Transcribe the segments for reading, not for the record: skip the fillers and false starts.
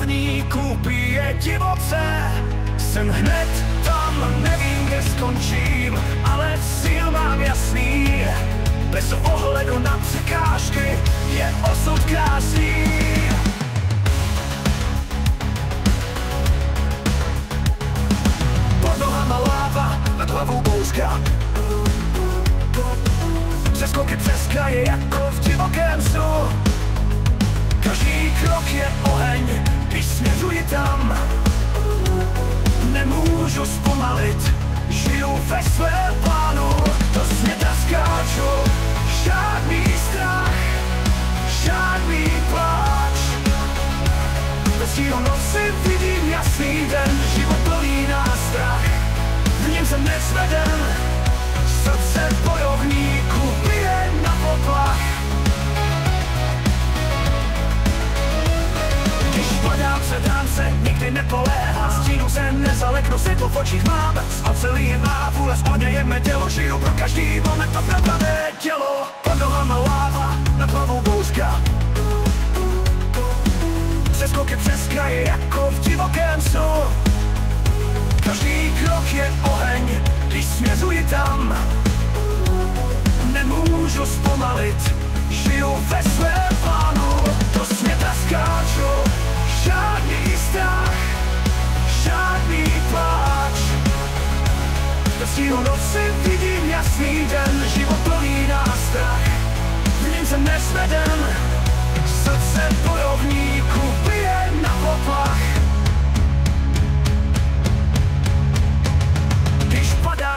pohledníku pije divoce. Jsem hned tam, nevím, kde skončím, ale cíl mám jasný. Bez ohledu na překážky je osud krásný. Pod nohama láva, nad hlavou bouřka. Přeskoky přes kraje jako v divokém snu. Každý krok je oheň, když směřuji tam. Nemůžu zpomalit, žiju ve svém plánu. Do světa skáču, žádný strach, žádný pláč. Bez tího noci vidím jasný den, život plný nástrah. V něm jsem nesveden, srdce bojovníku bije na poplach. Když padám, předám se, nikdy nepoléhám. Stínu se nezaleknu, světlo v očích mám. A celý je má vůle, spodně je mé tělo. Žiju pro každý moment, to pravdavé tělo. Pod nohama láva, nad hlavou bouřka. Přeskoky přes kraje jako v divokém snu. Každý krok je oheň, když směřuji tam. Nemůžu zpomalit, žiju ve svém plánu. Do světa skáču, žádný strach, žádný pláč. Bez tího noci vidím jasný den, život plný nástrah. V něm jsem nesveden, srdce bojovníku bije na poplach.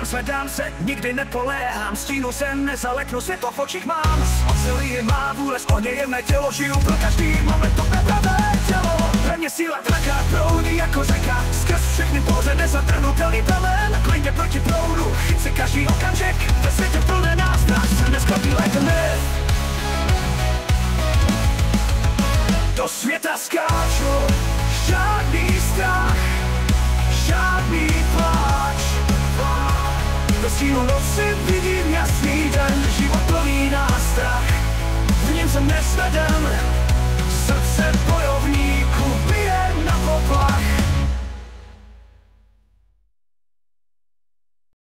Zvedám se, nikdy nepoléhám. Stínu se nezaleknu, světlo v očích mám. Ocelí je má vůle, spodně je mé tělo. Žiju pro každý moment, to pravé tělo. Ve mně síla draká proudí jako řeka. Skrz všechny bouře nezatrhnutelný pramen. Klidně proti proudu, chyť si každý okamžik. Ve světě plné nástrah se neskladí like a myth. Do světa skáču, žádný strach, žádný pláč. Bez tího noci vidím jasný den, život plný nástrah. V něm jsem nesveden, srdce bojovníku.